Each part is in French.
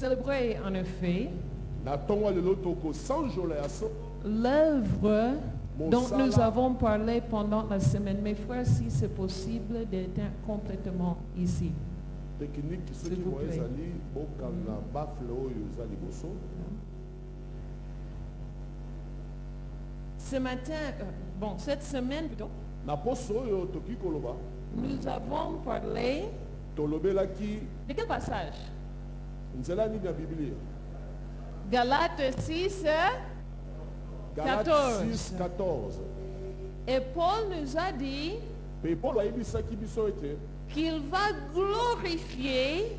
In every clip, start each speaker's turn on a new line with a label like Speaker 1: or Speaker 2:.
Speaker 1: célébrer en effet l'œuvre dont nous avons parlé pendant la semaine. Mes frères, si c'est possible, d'être complètement ici. S'il vous plaît. Ce matin, cette semaine plutôt, nous avons parlé de quel passage? Galates 6, 14. Et Paul nous a dit qu'il va glorifier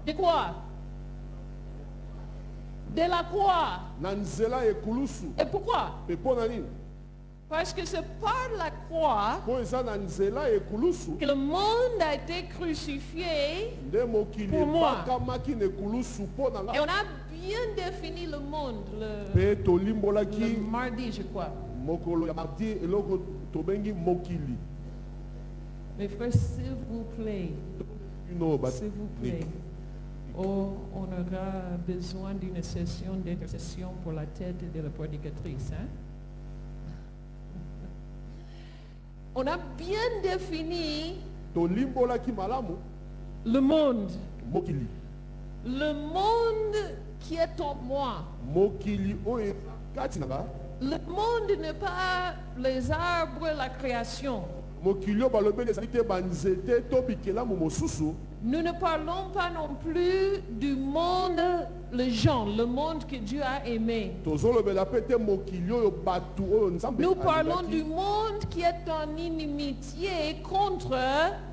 Speaker 1: de quoi? De la croix. Et pourquoi? Parce que c'est par la croix que le monde a été crucifié pour moi. Et on a bien défini le monde le mardi, je crois. Mes frères, s'il vous plaît, oh, on aura besoin d'une session d'intercession pour la tête de la prédicatrice. Hein? On a bien défini le monde. Le monde qui est en moi. Le monde n'est pas les arbres, la création. Nous ne parlons pas non plus du monde, le monde que Dieu a aimé. Nous parlons du monde qui est en inimitié contre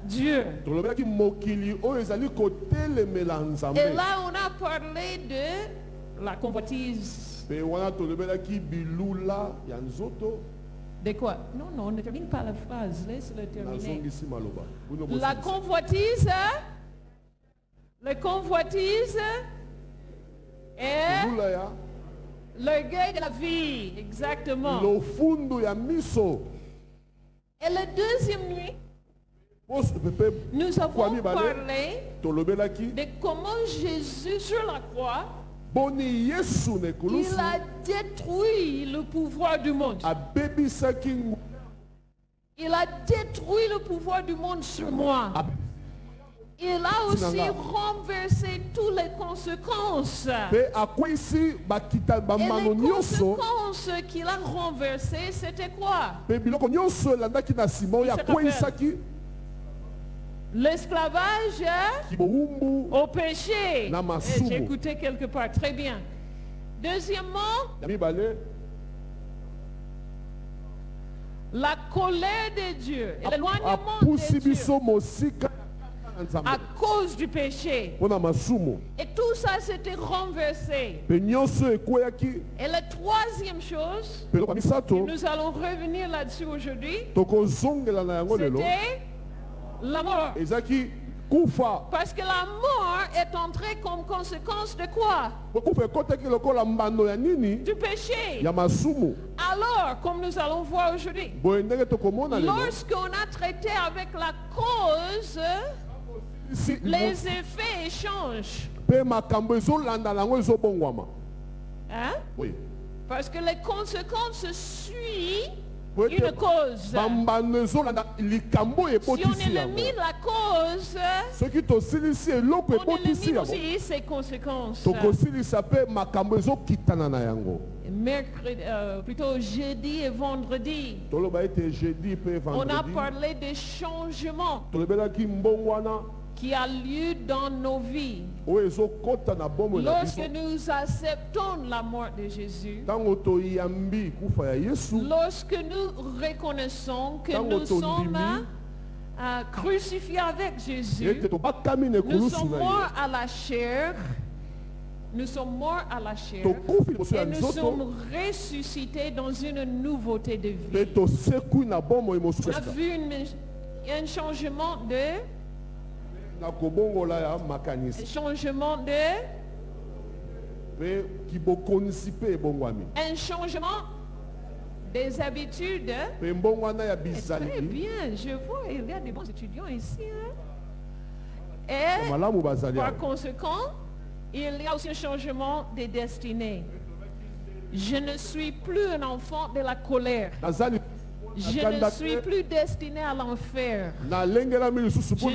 Speaker 1: Dieu. Et là, on a parlé de la convoitise. De quoi? Non, ne termine pas la phrase. Laisse-le terminer. La convoitise est l'orgueil de la vie. Exactement. Et la deuxième nuit, nous avons parlé de comment Jésus sur la croix, il a détruit le pouvoir du monde. Il a détruit le pouvoir du monde sur moi. Il a aussi renversé toutes les conséquences. Et les conséquences qu'il a renversées, c'était quoi? L'esclavage au péché. J'ai écouté quelque part. Très bien. Deuxièmement, la colère de Dieu et l'éloignement de Dieu à cause du péché. Et tout ça s'était renversé. Et la troisième chose, et nous allons revenir là-dessus aujourd'hui, c'était la mort. Parce que la mort est entrée comme conséquence de quoi? Du péché. Alors, comme nous allons voir aujourd'hui, lorsqu'on a traité avec la cause, les effets changent. Hein? Oui. Parce que les conséquences suivent une cause. Si on élimine la cause, on élimine aussi ses conséquences. Mercredi, plutôt jeudi et vendredi, on a parlé des changements qui a lieu dans nos vies. Lorsque nous acceptons la mort de Jésus, lorsque nous reconnaissons que nous sommes crucifiés avec Jésus, nous sommes morts à la chair, nous sommes morts à la chair et nous sommes ressuscités dans une nouveauté de vie. On a vu un changement un changement des habitudes. Très bien, je vois, il y a des bons étudiants ici. Hein? Et par conséquent, il y a aussi un changement de destinée. Je ne suis plus un enfant de la colère. Je ne suis plus destiné à l'enfer. Je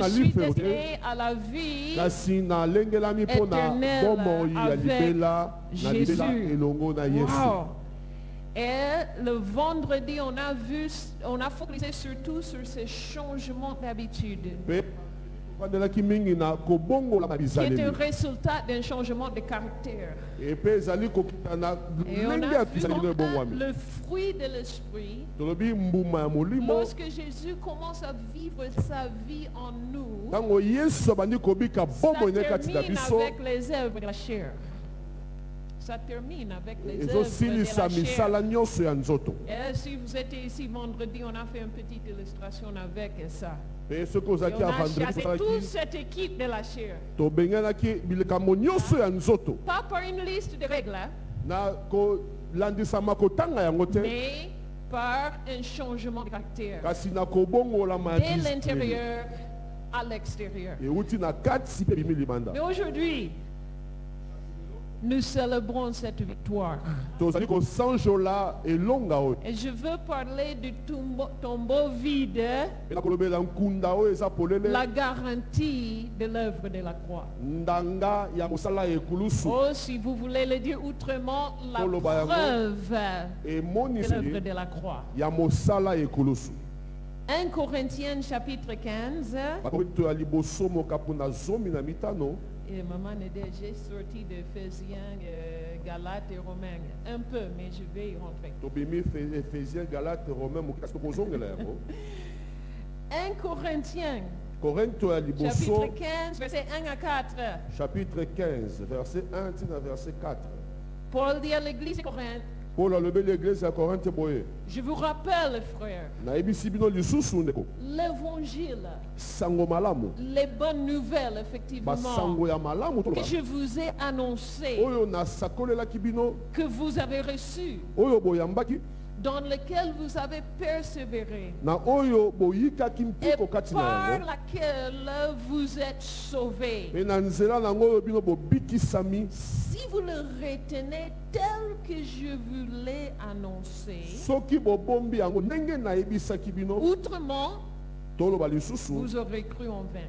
Speaker 1: suis destiné à la vie éternelle avec Jésus. Wow. Et le vendredi, on a focusé surtout sur ces changements d'habitude, qui est un résultat d'un changement de caractère. Et on a vu le fruit de l'esprit. Lorsque Jésus commence à vivre sa vie en nous, ça termine avec les œuvres de la chair. Ça termine avec les œuvres de la chair. Et si vous êtes ici vendredi, on a fait une petite illustration avec ça. Et on a chassé toute cette équipe de la chair. Pas par une liste de règles, mais par un changement de caractère. De l'intérieur à l'extérieur. Mais aujourd'hui, nous célébrons cette victoire. Et je veux parler du tombeau vide, la garantie de l'œuvre de la croix. Oh, si vous voulez le dire autrement, la preuve de l'œuvre de la croix. 1 Corinthiens chapitre 15. Et maman j'ai sorti d'Éphésiens, Galates et Romains. Un peu, mais je vais y rentrer. 1 Corinthiens chapitre 15, verset 1 à 4.
Speaker 2: Chapitre 15, verset 1 à verset 4.
Speaker 1: Paul dit à l'église de Corinthe, je vous rappelle, frères, l'évangile, les bonnes nouvelles, effectivement, que je vous ai annoncé, que vous avez reçu, dans lequel vous avez persévéré, et par laquelle vous êtes sauvés, si vous le retenez tel que je vous l'ai annoncé. Autrement, vous aurez cru en vain.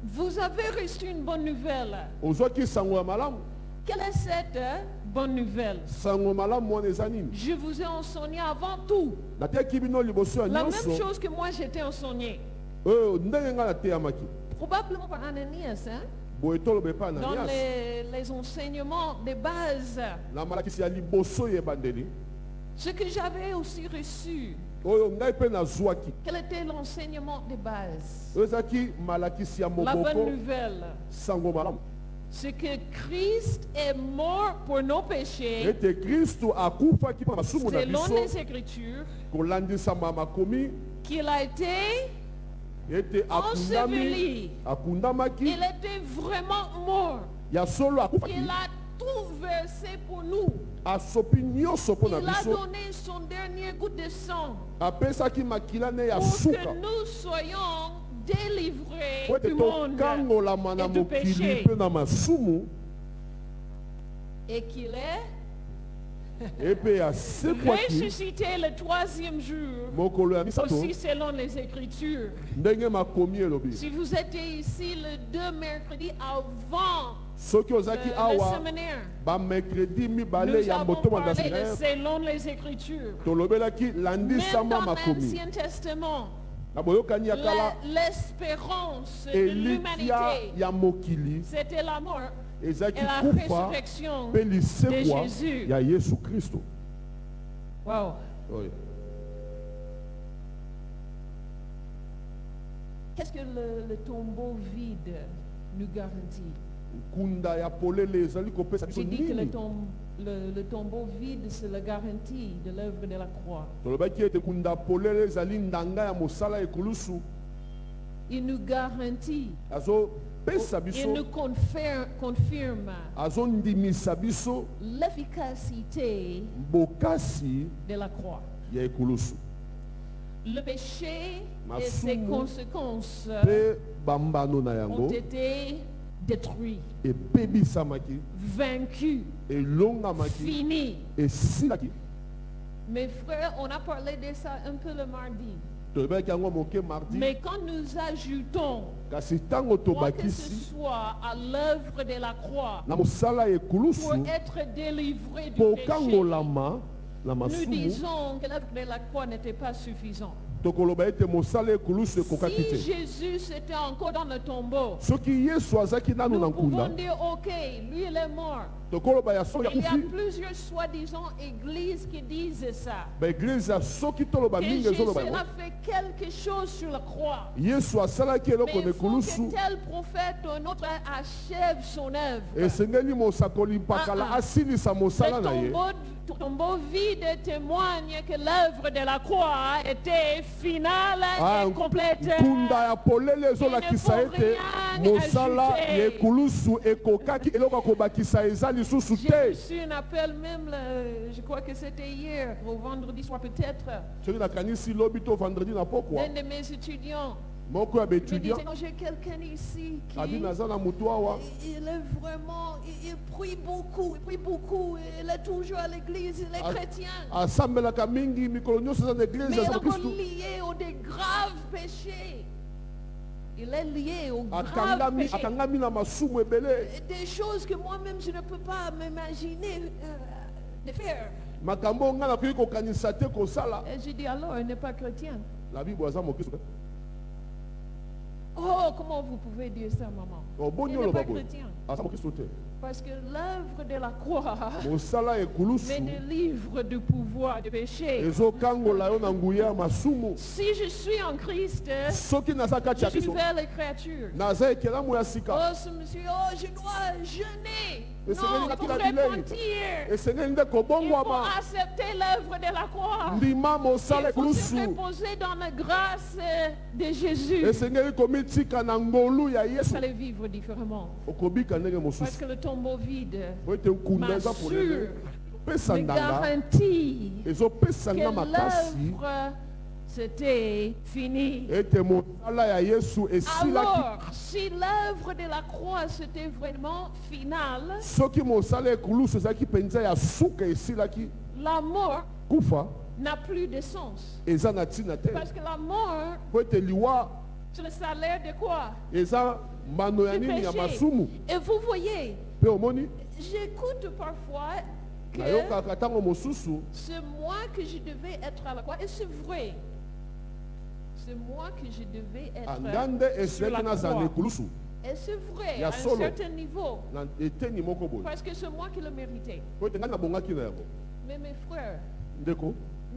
Speaker 1: Vous avez reçu une bonne nouvelle. Quelle est cette bonne nouvelle? Je vous ai enseigné avant tout la même chose que moi j'étais enseigné. Probablement par Ananias, hein? Dans les enseignements de base, ce que j'avais aussi reçu, quel était l'enseignement de base? La bonne nouvelle, c'est que Christ est mort pour nos péchés selon les Écritures, qu'il a été enseveli. Il était vraiment mort. Il a tout versé pour nous. Il a donné son dernier goutte de sang pour que nous soyons délivrés du monde et du péché. Et qu'il est ressuscité le troisième jour, aussi selon les Écritures. Si vous étiez ici le 2 mercredi avant le séminaire, nous avons parlé de selon les Écritures. Même dans l'Ancien Testament, l'espérance de l'humanité, c'était la mort et la résurrection de Jésus. Wow. Qu'est-ce que le tombeau vide nous garantit? J'ai dit que le tombeau vide, c'est la garantie de l'œuvre de la croix. Il nous garantit, il nous confirme l'efficacité de la croix. Le péché et ses conséquences ont été détruits, vaincus, finis. Mes frères, on a parlé de ça un peu le mardi. Mais quand nous ajoutons quoi que ce soit à l'œuvre de la croix pour être délivré du péché, nous disons que l'œuvre de la croix n'était pas suffisante. Si Jésus était encore dans le tombeau, nous pouvons dire ok, lui il est mort. Il y a plusieurs soi-disant églises qui disent ça. Que Jésus a fait quelque chose sur la croix. Mais il faut que tel prophète ou autre achève son œuvre. Le tombeau vide témoigne que l'œuvre de la croix était finale et complète. Il ne faut rien ajouter. J'ai reçu un appel même, je crois que c'était hier, au vendredi soir peut-être. L'un de mes étudiants me disait, j'ai quelqu'un ici qui il est vraiment, il prie beaucoup, il est toujours à l'église, il est chrétien. Mais il est encore lié aux des graves péchés. Il est lié aux graves péchés. Des choses que moi-même je ne peux pas m'imaginer de faire. Et j'ai dit alors, il n'est pas chrétien. Oh, comment vous pouvez dire ça, maman? Il n'est pas chrétien. Parce que l'œuvre de la croix me délivre du pouvoir du péché. Si je suis en Christ, je suis nouvelle créature. Oh, monsieur, oh, je dois jeûner. Non, il faut repentir. Il faut accepter l'œuvre de la croix. Il faut se reposer dans la grâce de Jésus. Il fallait vivre différemment. Parce que le tombeau vide m'assure, me garantit que l'œuvre c'était fini. Alors, si l'œuvre de la croix c'était vraiment finale, la mort n'a plus de sens. Parce que la mort, c'est le salaire de quoi? Du péché. Et vous voyez, j'écoute parfois que c'est moi que je devais être à la croix. Et c'est vrai. C'est moi que je devais être sur la croix. Et c'est vrai, à un certain niveau. Parce que c'est moi qui le méritais. Mais mes frères,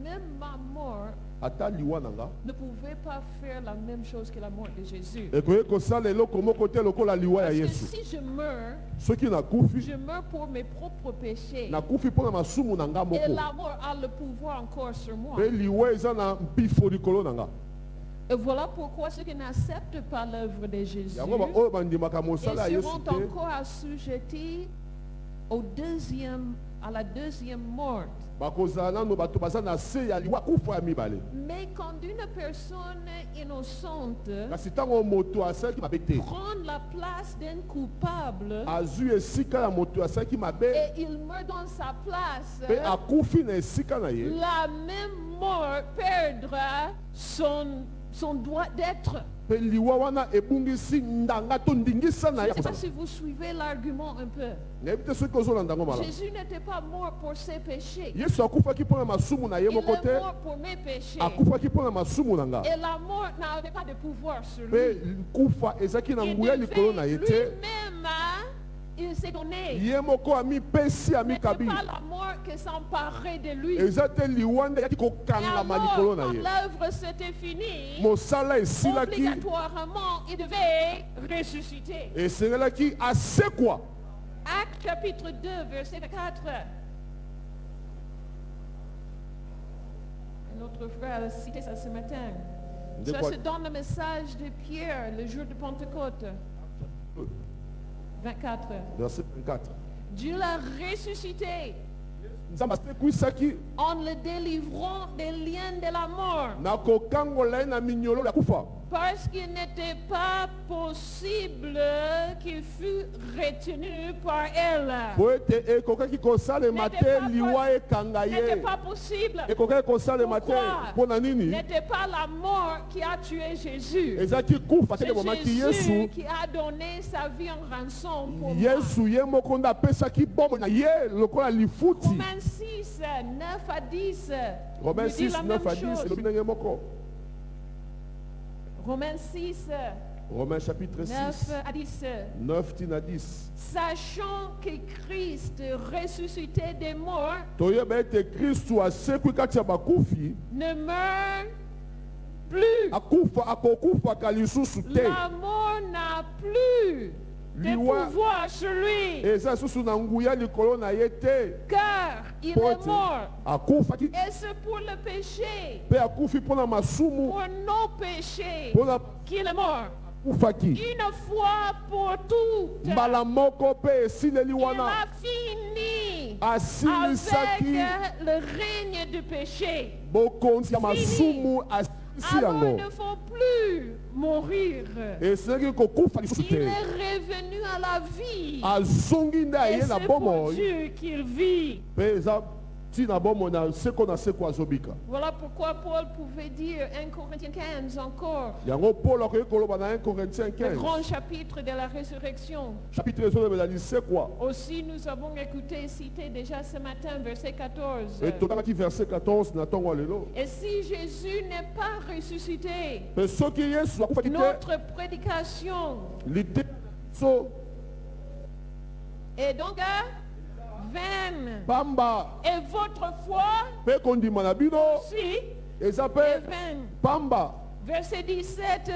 Speaker 1: même ma mort ne pouvait pas faire la même chose que la mort de Jésus. Parce que si je meurs, je meurs pour mes propres péchés. Et la mort a le pouvoir encore sur moi. Et voilà pourquoi ceux qui n'acceptent pas l'œuvre de Jésus, ils seront encore assujettis à la deuxième mort. Mais quand une personne innocente prend la place d'un coupable et il meurt dans sa place, la même mort perdra son droit d'être. Je ne sais pas si vous suivez l'argument un peu. Jésus n'était pas mort pour ses péchés. Il est mort pour mes péchés. Et la mort n'avait pas de pouvoir sur lui. Lui-même, il s'est donné. Ce n'était pas la mort qui s'emparait de lui. Et alors, quand l'œuvre s'était finie, obligatoirement, il devait ressusciter. Acte chapitre 2, verset 4. Notre frère a cité ça ce matin. Ça c'est dans le message de Pierre, le jour de Pentecôte. 24.
Speaker 2: Verset 24.
Speaker 1: Dieu l'a ressuscité. en le délivrant des liens de la mort. Parce qu'il n'était pas possible qu'il fût retenu par elle. N'était pas possible. Pourquoi? N'était pas la mort qui a tué Jésus. C'est Jésus qui a donné sa vie en rançon pour moi. Romains 6, 9 à 10.
Speaker 2: Romains 6, 9 à 10.
Speaker 1: Romains 6.
Speaker 2: Romains chapitre 6.
Speaker 1: 9 à 10.
Speaker 2: 9 à 10.
Speaker 1: Sachant que Christ ressuscité des morts ne meurt plus. La mort n'a plus de pouvoir sur lui. Car il est mort. Et c'est pour le péché, pour nos péchés, qu'il est mort. Une fois pour toutes. Il a fini avec le règne du péché. Fini. Alors il ne faut plus mourir. Il est revenu à la vie. Et c'est pour Dieu qu'il vit. Voilà pourquoi Paul pouvait dire 1 Corinthiens 15 encore. Le grand chapitre de la résurrection. Aussi nous avons écouté cité déjà ce matin verset 14. Et si Jésus n'est pas ressuscité, notre prédication est donc vaine. Et votre foi aussi est vaine. Verset 17.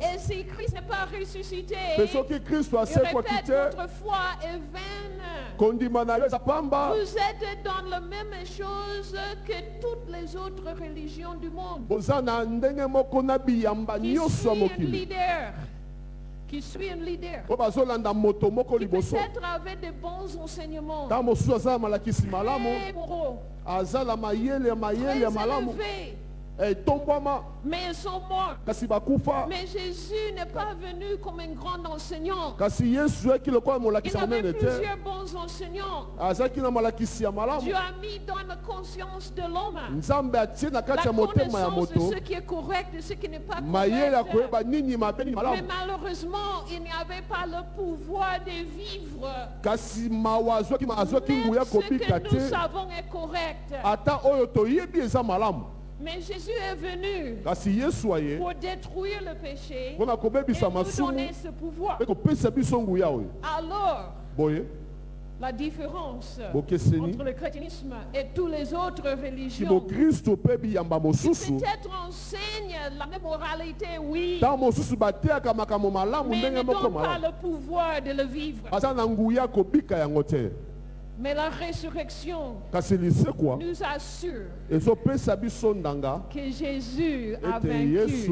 Speaker 1: Et si Christ n'est pas ressuscité, répète, votre foi est vaine. Vous êtes dans la même chose que toutes les autres religions du monde. Qui suit un leader, qui peut-être avait de bons enseignements, très moraux, très élevés, mais ils sont morts. Mais Jésus n'est pas venu comme un grand enseignant. Il avait plusieurs bons enseignants. Dieu a mis dans la conscience de l'homme la connaissance de ce qui est correct et ce qui n'est pas correct. Mais malheureusement, il n'y avait pas le pouvoir de vivre. Même ce que nous savons est correct. Mais Jésus est venu pour détruire le péché et nous donner ce pouvoir. Alors, la différence entre le chrétienisme et toutes les autres religions, qui peut-être enseignent la moralité, oui, mais ne donnent pas le pouvoir de le vivre. Mais la résurrection nous assure que Jésus a vaincu.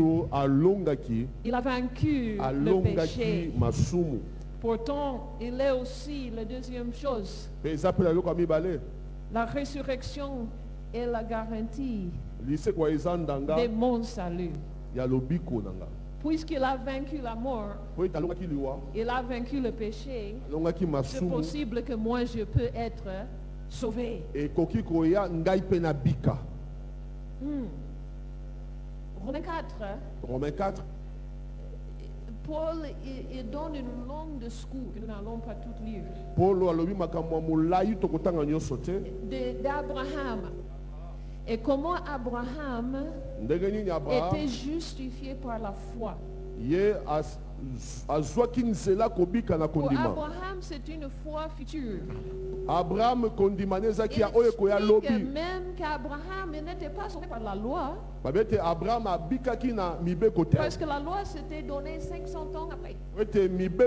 Speaker 1: Il a vaincu le péché. Pourtant, il est aussi la deuxième chose. La résurrection est la garantie de mon salut. Puisqu'il a vaincu la mort, il a vaincu le péché, c'est possible que moi je peux être sauvé.
Speaker 2: Romains 4.
Speaker 1: Paul il donne une longue discours que nous n'allons pas tout lire. D'Abraham. Et comment Abraham était justifié par la foi. Pour Abraham, c'est une foi future.
Speaker 2: Abraham
Speaker 1: même qu'Abraham n'était pas sauvé par la loi. Parce que la loi s'était donnée 500 ans après. Il n'était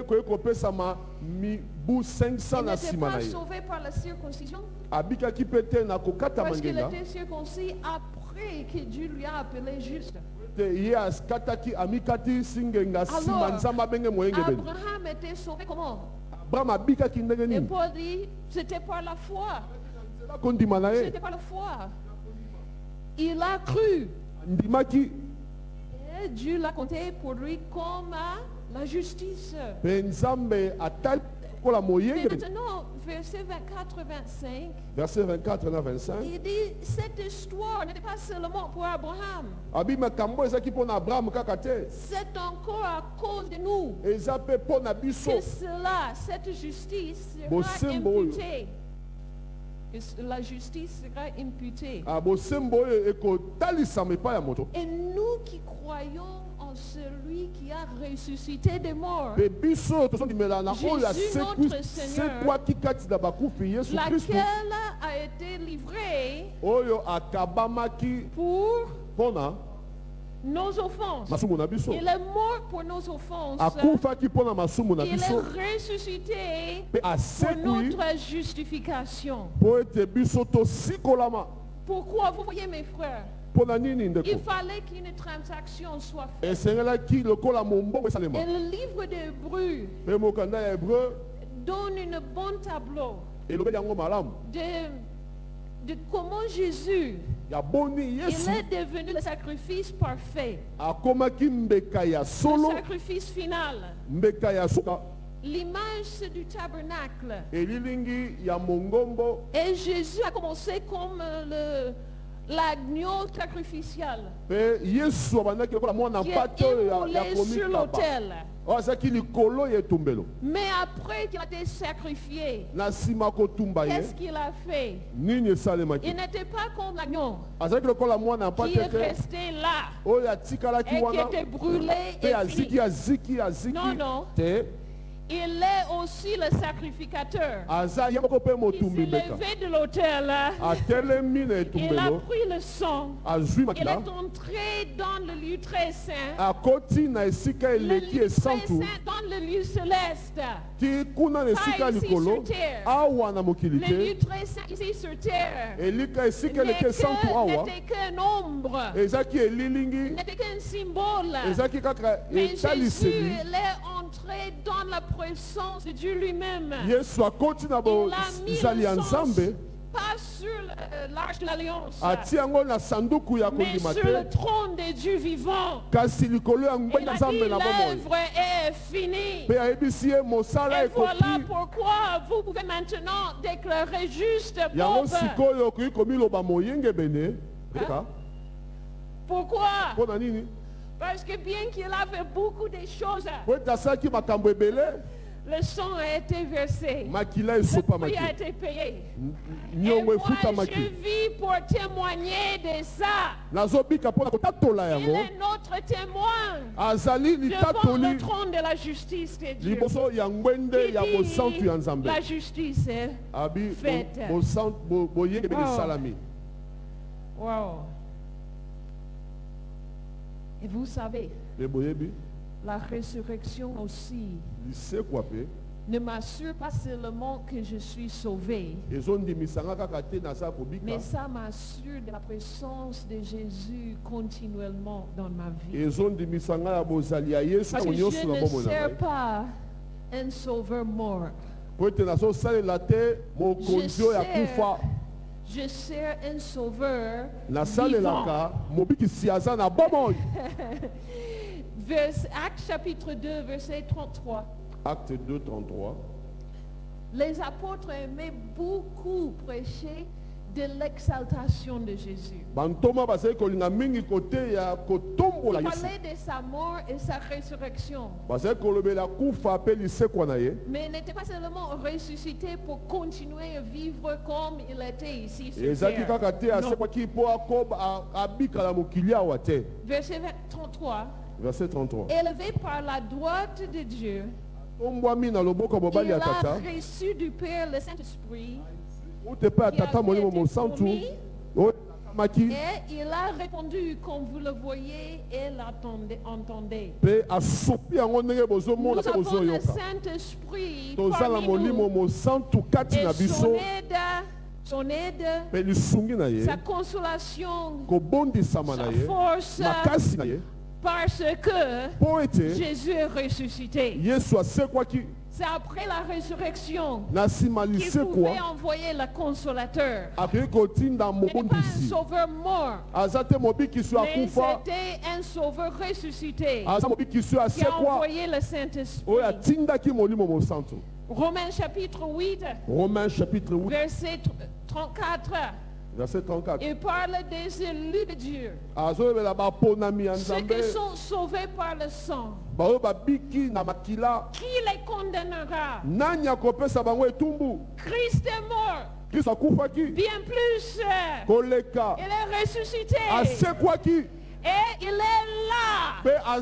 Speaker 1: pas sauvé par la circoncision. Parce qu'il était circoncis après que Dieu lui a appelé juste. Alors, Abraham était sauvé comment? Et Paul dit, c'était par la foi. C'était pas la foi. Il a cru. Et Dieu l'a compté pour lui comme la justice. Mais maintenant, verset 24-25,
Speaker 2: verset 24 et 25,
Speaker 1: il dit, cette histoire n'était pas seulement pour Abraham. C'est encore à cause de nous que cela, cette justice sera imputée. La justice sera imputée. Et nous qui croyons en celui qui a ressuscité des morts, Jésus notre Seigneur, laquelle a été livrée pour nos offenses. Il est mort pour nos offenses. Il est ressuscité pour notre justification. Pourquoi? Vous voyez mes frères, il fallait qu'une transaction soit faite. Et le livre d'Hébreux donne un bon tableau de comment Jésus il est devenu le sacrifice parfait, le sacrifice final, l'image du tabernacle. Et Jésus a commencé comme l'agneau sacrificiel qui est immolé sur l'autel. Mais après qu'il a été sacrifié, qu'est-ce qu'il a fait? Il n'était pas comme l'agneau qui est resté là et qui était brûlé et fini. Non, non. Il est aussi le sacrificateur. Il s'est levé de l'autel. Il a pris le sang. Il est entré dans le lieu très saint. Le lieu très saint dans le lieu céleste. Pas ici sur terre. Le lieu très saint ici sur terre n'était qu'un ombre. N'était qu'un symbole. Mais Jésus est entré dans la présence de Dieu lui-même. Il a mis le sang, pas sur l'arche de l'alliance, mais sur le trône de Dieu vivant. Il a dit l'œuvre est finie. Et voilà pourquoi vous pouvez maintenant déclarer juste Bob. Pourquoi? Parce que bien qu'il avait beaucoup de choses, le sang a été versé. Le prix a été payé. Et moi, je vis pour témoigner de ça. Il est notre témoin devant le trône de la justice de Dieu. La justice est faite. Wow. Et vous savez, la résurrection aussi ne m'assure pas seulement que je suis sauvé, mais ça m'assure de la présence de Jésus continuellement dans ma vie. Parce que je ne sers pas un sauveur mort. Je sers un sauveur vivant. Acte chapitre 2, verset 33.
Speaker 2: Acte 2, 33.
Speaker 1: Les apôtres aimaient beaucoup prêcher de l'exaltation de Jésus. Il parlait de sa mort et sa résurrection. Mais il n'était pas seulement ressuscité pour continuer à vivre comme il était ici sur terre. Verset 33.
Speaker 2: Verset 33.
Speaker 1: Élevé par la droite de Dieu, il a reçu du Père le Saint-Esprit qui a été promis, et il a répondu comme vous le voyez et l'entendez. Nous avons le Saint-Esprit parmi nous, et son aide, sa consolation, sa force, parce que Jésus est ressuscité. C'est après la résurrection qu'il pouvait envoyer le consolateur. Ce n'est pas un sauveur mort, mais c'était un sauveur ressuscité qui a envoyé le Saint-Esprit. Romains chapitre 8, verset 34.
Speaker 2: Verset 34.
Speaker 1: Il parle des élus de Dieu. Ceux qui sont sauvés par le sang. Qui les condamnera? Christ est mort. Bien plus. Il est ressuscité. Et il est là. Il est à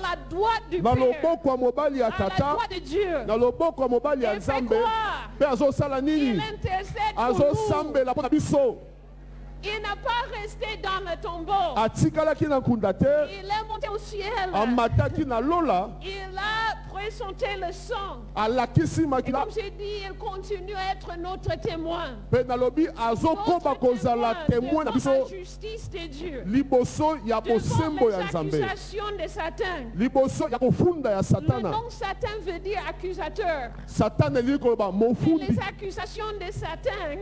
Speaker 1: la droite du Père. À la droite de Dieu. Et fait quoi? Il intercède pour nous. Il n'a pas resté dans le tombeau. Il est monté au ciel. Il a présenté le sang. Et comme j'ai dit, il continue à être notre témoin. Notre témoin devant la justice de Dieu. Devant les accusations de Satan. Le nom Satan veut dire accusateur. Et les accusations de Satan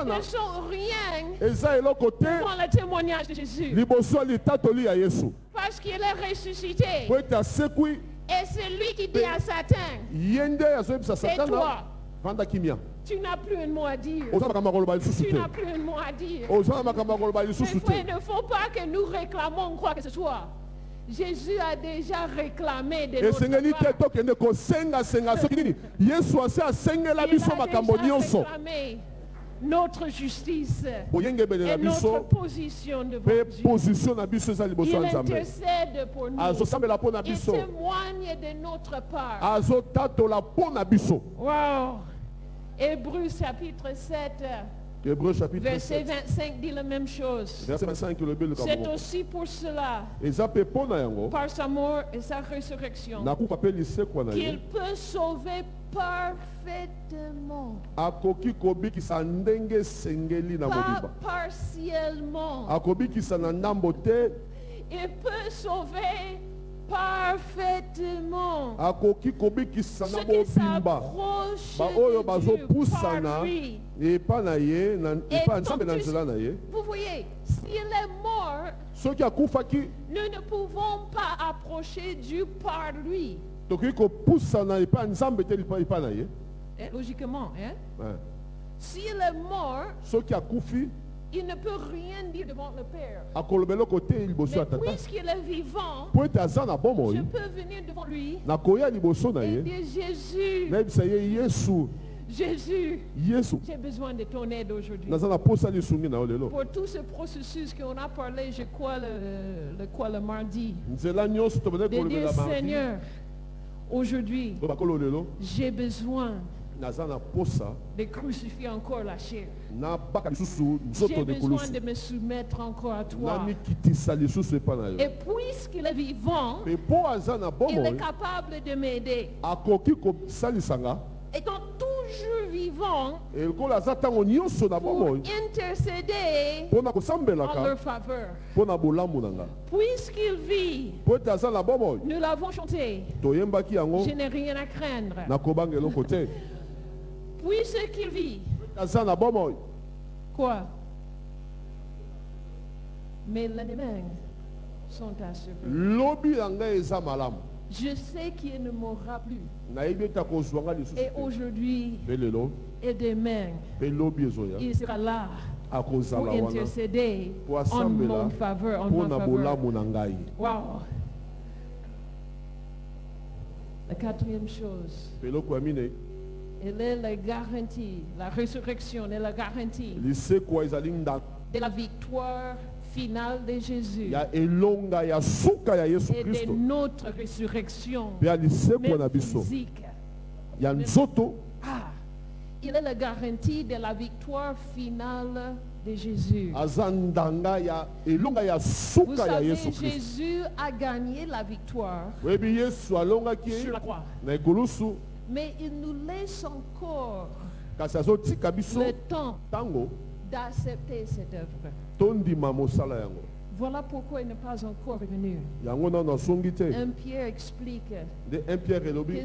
Speaker 1: ne sont rien devant le témoignage de Jésus. Parce qu'il est ressuscité. Et c'est lui qui dit à Satan, c'est toi. Tu n'as plus un mot à dire. Tu n'as plus un mot à dire. Mais il ne faut pas que nous réclamons quoi que ce soit. Jésus a déjà réclamé de notre part. Il a déjà réclamé notre justice et notre position devant Dieu. Il intercède pour nous. Il témoigne de notre part. Wow. Hébreux chapitre 7. Verset 25 dit la même chose. C'est aussi pour cela, par sa mort et sa résurrection, qu'il peut sauver parfaitement. Pas partiellement. Il peut sauver parfaitement. Ceux qui s'approchent de Dieu par lui. Et vous voyez, s'il est mort, nous ne pouvons pas approcher Dieu par lui. Logiquement, hein? Ouais. S'il est mort, il ne peut rien dire devant le Père. Mais puisqu'il est vivant, je peux venir devant lui et dire Jésus, j'ai besoin de ton aide aujourd'hui. Pour tout ce processus qu'on a parlé, je crois, le mardi. De dire Seigneur, aujourd'hui, j'ai besoin de crucifier encore la chair. J'ai besoin de me soumettre encore à toi. Et puisqu'il est vivant, il est capable de m'aider. Étant toujours vivant pour intercéder en leur faveur. Puisqu'il vit, nous l'avons chanté, je n'ai rien à craindre. Puisqu'il vit, quoi? Mais les ennemis sont assurés. Je sais qu'il ne mourra plus. Et aujourd'hui et demain, il sera là pour intercéder en mon faveur. Wow. La quatrième chose, elle est la garantie, la résurrection est la garantie de la victoire finale de Jésus et de notre résurrection physique. Il est la garantie de la victoire finale de Jésus. Vous savez, Jésus a gagné la victoire sur la croix. Mais il nous laisse encore le temps d'accepter cette œuvre. Voilà pourquoi il n'est pas encore venu.
Speaker 2: Un
Speaker 1: Pierre explique que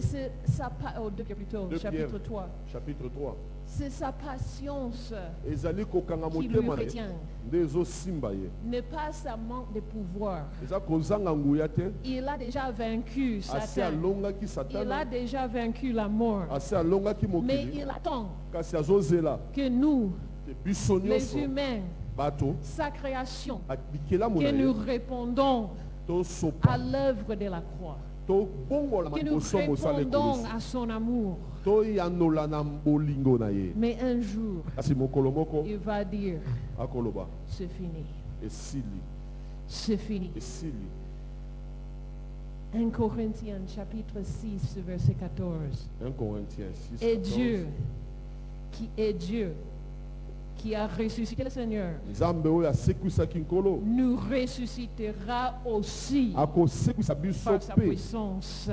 Speaker 1: c'est sa chapitre 3.
Speaker 2: Chapitre 3.
Speaker 1: C'est sa patience qui lui retient. Ne pas sa manque de pouvoir. Il a déjà vaincu Satan. Il a déjà vaincu la mort. Mais il attend que nous, les humains, sa création, que nous répondons à l'œuvre de la croix, que nous répondons à son amour. Mais un jour, il va dire, c'est fini. C'est fini. 1 Corinthiens chapitre 6 verset 14.
Speaker 2: 1 Corinthiens 6.
Speaker 1: Et Dieu, qui est Dieu, qui a ressuscité le Seigneur, nous ressuscitera aussi par sa puissance.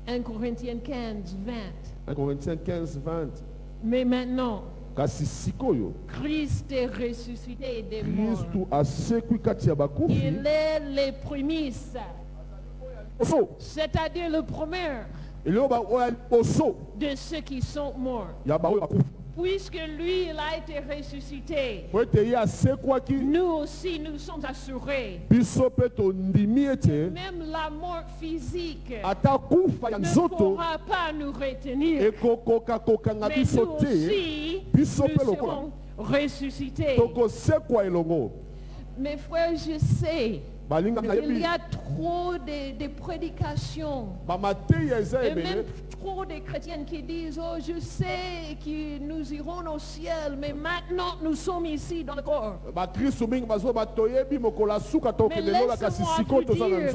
Speaker 1: 1 Corinthiens 15, 20.
Speaker 2: 1 Corinthiens 15, 20.
Speaker 1: Mais maintenant, Christ est ressuscité des morts. Il est les prémices, c'est-à-dire le premier de ceux qui sont morts. Puisque lui, il a été ressuscité, nous aussi, nous sommes assurés. Même la mort physique ne pourra pas nous retenir. Mais nous aussi, nous serons ressuscités. Mes frères, je sais, il y a trop de prédications et même trop de chrétiens qui disent, oh, je sais que nous irons au ciel, mais maintenant nous sommes ici dans le corps. Mais laissez-moi vous dire,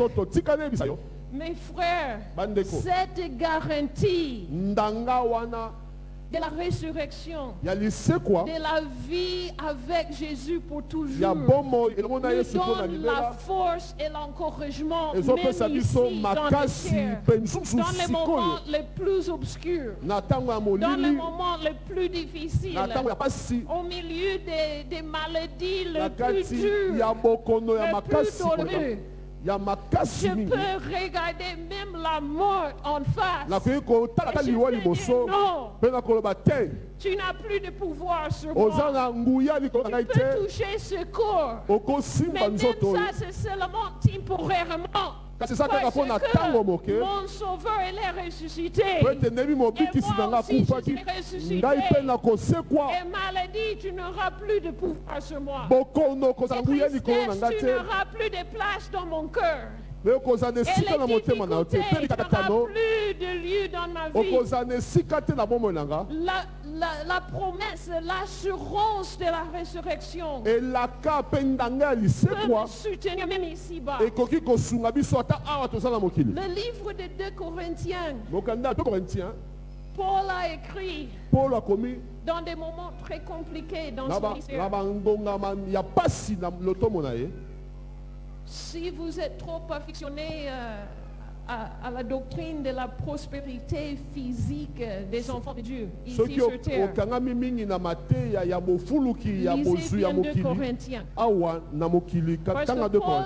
Speaker 1: mes frères, cette garantie de la résurrection, de la vie avec Jésus pour toujours, nous donne la force et l'encouragement, même ici dans les moments les plus obscurs, dans les moments les plus difficiles, au milieu des maladies les plus dures, les plus douloureuses. Je peux regarder même la mort en face. Et je peux dire, non, tu n'as plus de pouvoir sur moi. Tu peux toucher ce corps. Mais même ça, c'est seulement temporairement. Parce que mon sauveur, il est ressuscité. Et moi aussi, je suis ressuscité. Et maladie, tu n'auras plus de pouvoir sur moi. Et tristesse, tu n'auras plus de place dans mon cœur. Et les difficultés, il n'y aura plus de lieu dans ma vie. La promesse, l'assurance de la résurrection peut me soutenir même ici-bas. Le livre de 2 Corinthiens, Paul a écrit dans des moments très compliqués dans son ministère. Si vous êtes trop affectionné à la doctrine de la prospérité physique des enfants de Dieu ici sur terre, lisez bien 2 Corinthiens. Parce que Paul,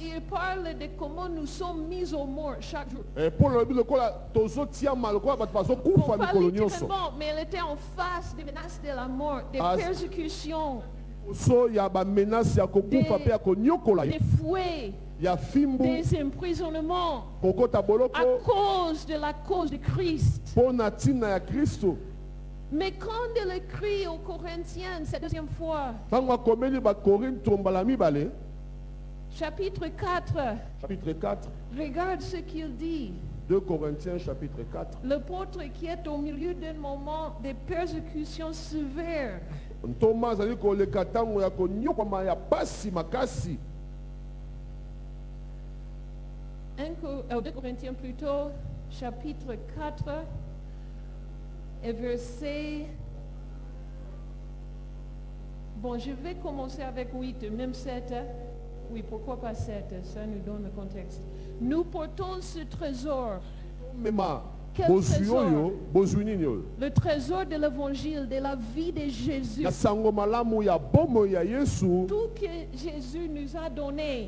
Speaker 1: il parle de comment nous sommes mis au mort chaque jour. Pas littéralement, mais il était en face des menaces de la mort, des persécutions, des fouets, des emprisonnements à cause de la cause de Christ. Mais quand il écrit aux Corinthiens cette deuxième fois, chapitre 4, regarde ce qu'il dit.
Speaker 2: 2 Corinthiens chapitre 4.
Speaker 1: L'apôtre qui est au milieu d'un moment de persécution sévère. 2 Corinthiens plutôt, chapitre 4 et verset... Bon, je vais commencer avec 8, même 7. Oui, pourquoi pas 7? Ça nous donne le contexte. Nous portons ce trésor Quel trésor? Le trésor de l'évangile, de la vie de Jésus. Tout que Jésus nous a donné,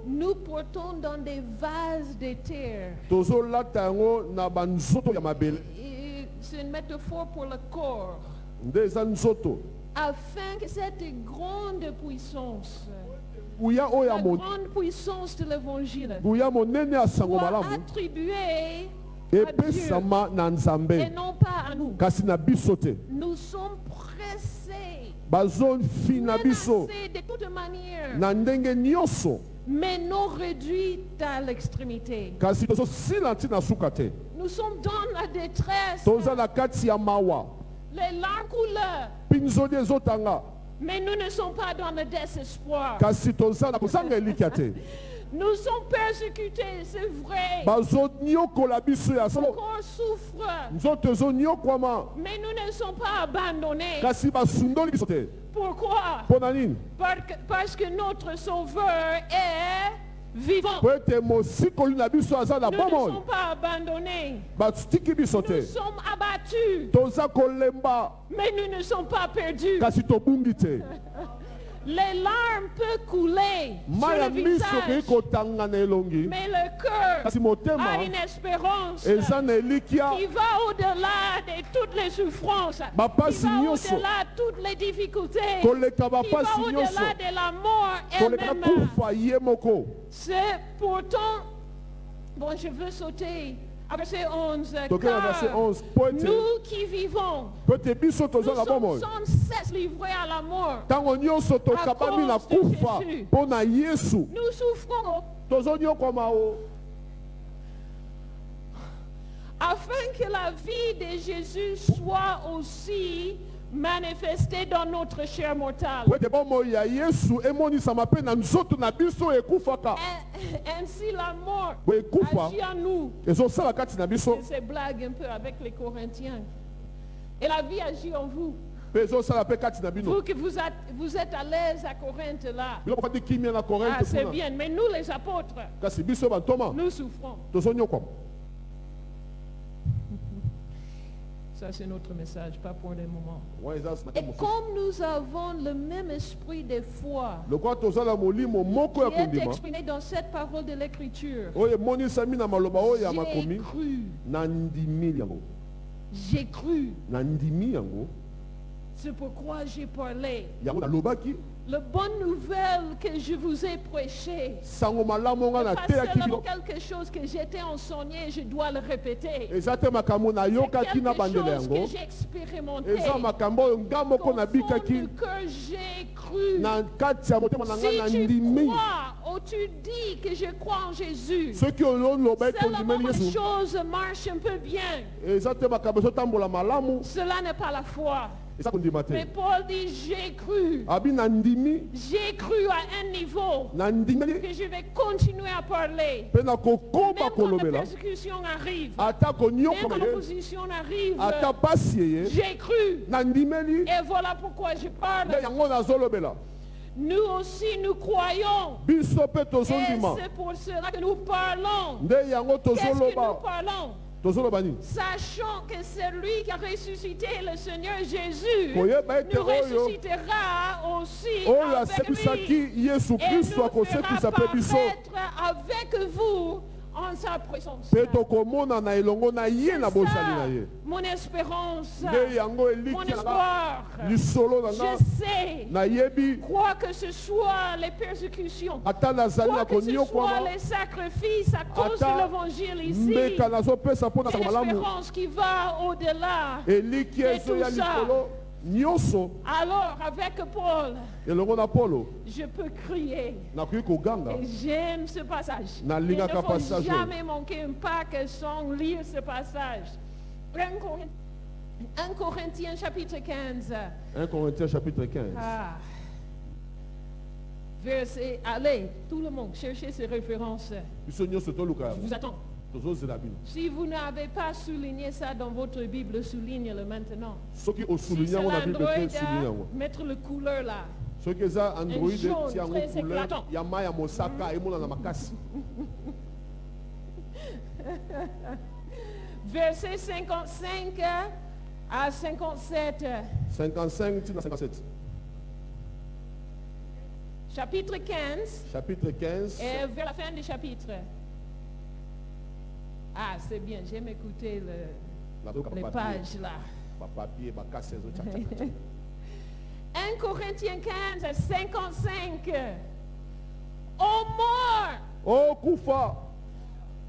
Speaker 1: nous portons dans des vases de terre. C'est une métaphore pour le corps. Afin que cette grande puissance, la grande puissance de l'évangile, soit attribuée à Dieu et non pas à nous. Nous sommes pressés, menacés de toute manière, mais non réduits à l'extrémité. Nous sommes dans la détresse. Les larmes coulent. Mais nous ne sommes pas dans le désespoir. Nous sommes persécutés, c'est vrai. Mon corps souffre. Mais nous ne sommes pas abandonnés. Pourquoi? Parce que notre Sauveur est vivant. Nous ne sommes pas abandonnés. Nous sommes abattus. Mais nous ne sommes pas perdus. Les larmes peuvent couler sur le visage, mais le cœur a une espérance qui va au-delà de toutes les souffrances, qui va au-delà de toutes les difficultés, qui va au-delà de la mort elle-même. C'est pourtant, bon, je veux sauter à verset 11, car nous qui vivons, nous sommes sans cesse livrés à la mort à cause de Jésus. Nous souffrons afin que la vie de Jésus soit aussi manifestée dans notre chair mortale. Ainsi la mort agit en nous. C'est blague un peu avec les Corinthiens. Et la vie agit en vous. Vous que vous êtes à l'aise à Corinthe là. Ah, c'est bien. Mais nous les apôtres, nous souffrons. Ça, c'est notre message, pas pour le moment. Et comme nous avons le même esprit de foi qui est exprimé dans cette parole de l'Écriture, j'ai cru. C'est pourquoi j'ai parlé. La bonne nouvelle que je vous ai prêchée, c'est pas seulement quelque chose que j'étais enseigné, je dois le répéter. C'est quelque chose que j'ai expérimenté. Au fond du cœur, j'ai cru. Si tu crois ou tu dis que je crois en Jésus, seulement les choses marchent un peu bien. Cela n'est pas la foi. Mais Paul dit, j'ai cru. J'ai cru à un niveau que je vais continuer à parler. Même quand la persécution arrive, même quand l'opposition arrive, j'ai cru. Et voilà pourquoi je parle. Nous aussi, nous croyons. Et c'est pour cela que nous parlons. Qu'est-ce que nous parlons? Sachant que c'est lui qui a ressuscité le Seigneur Jésus, nous ressuscitera aussi avec lui et nous fera paraître avec vous en sa présence. C'est ça, mon espérance, mon espoir. Je sais, quoi que ce soit les persécutions, quoi que ce soit les sacrifices à cause de l'évangile ici, l'espérance qui va au-delà de tout ça. Alors avec Paul, je peux crier. Et j'aime ce passage. Il ne faut jamais manquer un Pâques sans lire ce passage. 1 Corinthiens chapitre 15.
Speaker 2: 1 Corinthiens chapitre 15.
Speaker 1: Ah. Verset, allez, tout le monde, cherchez ces références. Je vous attends. Si vous n'avez pas souligné ça dans votre Bible, soulignez-le maintenant. Si c'est l'Android, mettre le couleur là. Un jaune très éclatant. Verset 55 à 57.
Speaker 2: 55 à 57.
Speaker 1: Chapitre 15.
Speaker 2: Chapitre 15.
Speaker 1: Et vers la fin du chapitre. Ah, c'est bien, j'aime écouter les pages là. 1 Corinthiens 15, 55. Ô mort!
Speaker 2: Oh Koufa!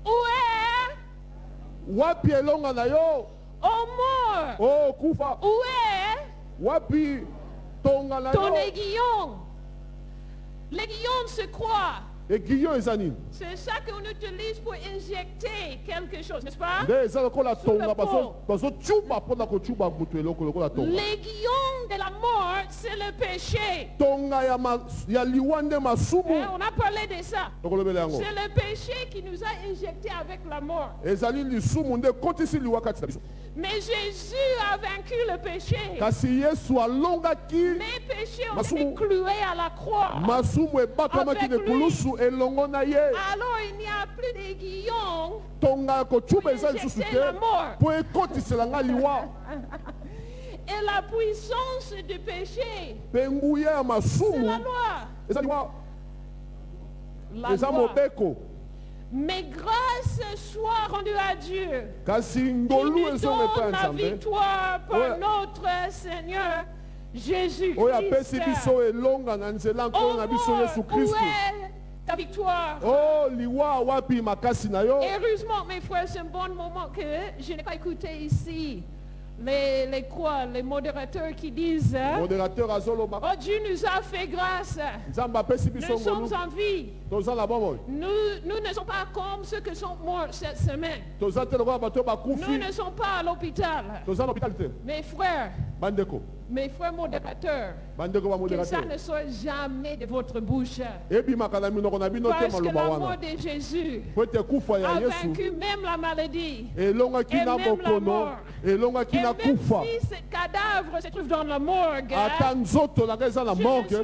Speaker 1: Où est?
Speaker 2: Wapi elonga na yo?
Speaker 1: Ô mort!
Speaker 2: Oh Koufa!
Speaker 1: Où est?
Speaker 2: Wapi tonga na yo?
Speaker 1: Ton aiguillon. L'aiguillon se croit.
Speaker 2: C'est
Speaker 1: ça qu'on utilise pour injecter quelque chose, n'est-ce pas? L'aiguillon de la mort, c'est le péché. On a parlé de ça. C'est le péché qui nous a injecté avec la mort. Mais Jésus a vaincu le péché. Les péchés ont été cloués à la croix. Avec lui. Alors il n'y a plus d'aiguillon pour injecter la mort. Et la puissance du péché, c'est la loi. La loi. Mais grâce soit rendue à Dieu qui nous donne la victoire par notre Seigneur Jésus-Christ. Oh, ta victoire.
Speaker 2: Oh, liwa wapi makasi na yo.
Speaker 1: Heureusement, mes frères, c'est un bon moment que je n'ai pas écouté ici les modérateurs qui disent oh Dieu nous a fait grâce. Nous sommes en vie. Nous ne sommes pas comme ceux qui sont morts cette semaine. Nous ne sommes pas à l'hôpital. Mes frères modérateurs, que ça ne soit jamais de votre bouche. Parce que l'amour de Jésus a vaincu même la maladie et même la mort. Et même si ce cadavre se trouve dans la morgue, je ne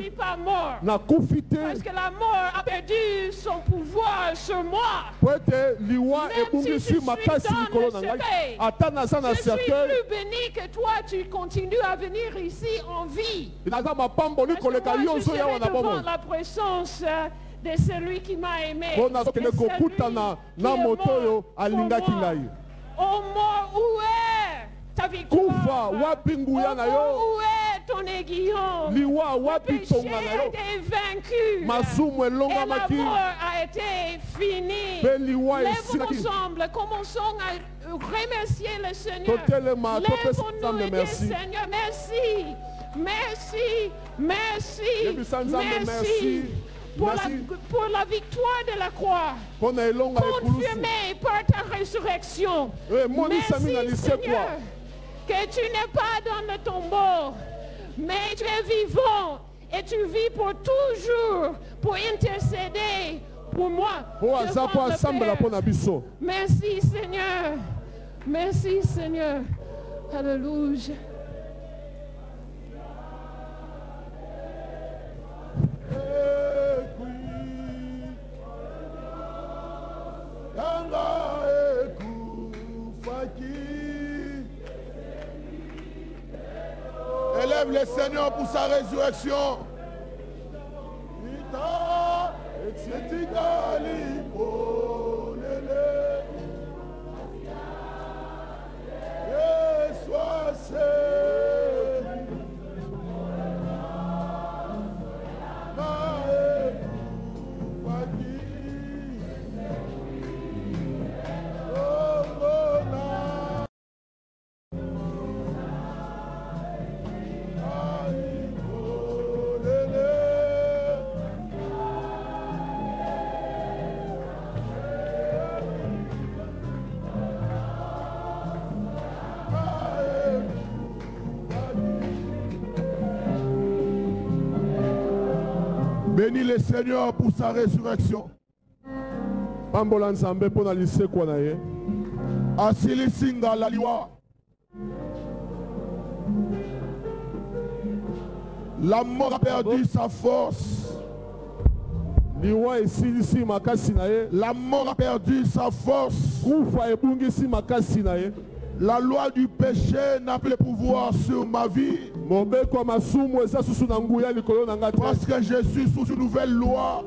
Speaker 1: suis pas mort. Parce que la mort a perdu son pouvoir sur moi. Même si je suis dans le cercueil, je suis plus béni que toi, tu continues à venir ici en vie. Parce que moi, je serai devant la présence de celui qui m'a aimé. De celui qui est mort pour moi. Oh mort, où est ta victoire? Où est ton aiguillon? Le péché a été vaincu. Et la mort a été finie. Lèvons ensemble, commençons à remercier le Seigneur. Lèvons-nous et dis Seigneur, merci. Merci, merci, merci. Pour la victoire de la croix, confirmée par ta résurrection. Merci Seigneur, que tu n'es pas dans le tombeau, mais tu es vivant et tu vis pour toujours pour intercéder pour moi. Merci Seigneur, merci Seigneur, alléluia.
Speaker 2: Élève le Seigneur pour sa résurrection. Bénis le Seigneur pour sa résurrection. Asilisinga la liwa. La mort a perdu sa force.
Speaker 3: La mort a perdu sa force. La loi du péché n'a plus de pouvoir sur ma vie. Parce que je suis sous une nouvelle loi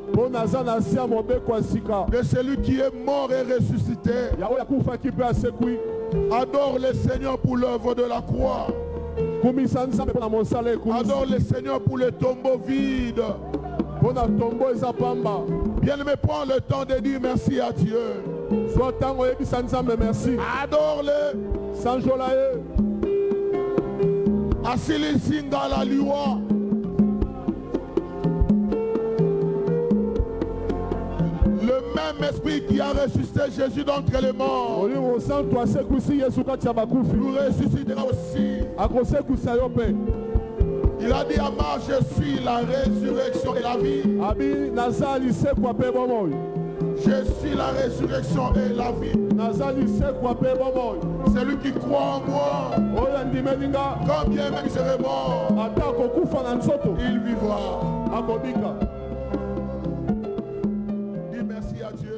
Speaker 3: de celui qui est mort et ressuscité. Adore le Seigneur pour l'œuvre de la croix. Adore le Seigneur pour le tombeau vide. Bien-aimé, prends le temps de dire merci à Dieu. Adore-le. Asili singa la liwa. Le même esprit qui a ressuscité Jésus d'entre les morts nous ressuscitera aussi. Il a dit à Marc, je suis la résurrection et la vie. Je suis la résurrection et la vie. Celui qui croit en moi, quand bien même il serait mort, il vivra. Dis merci à Dieu.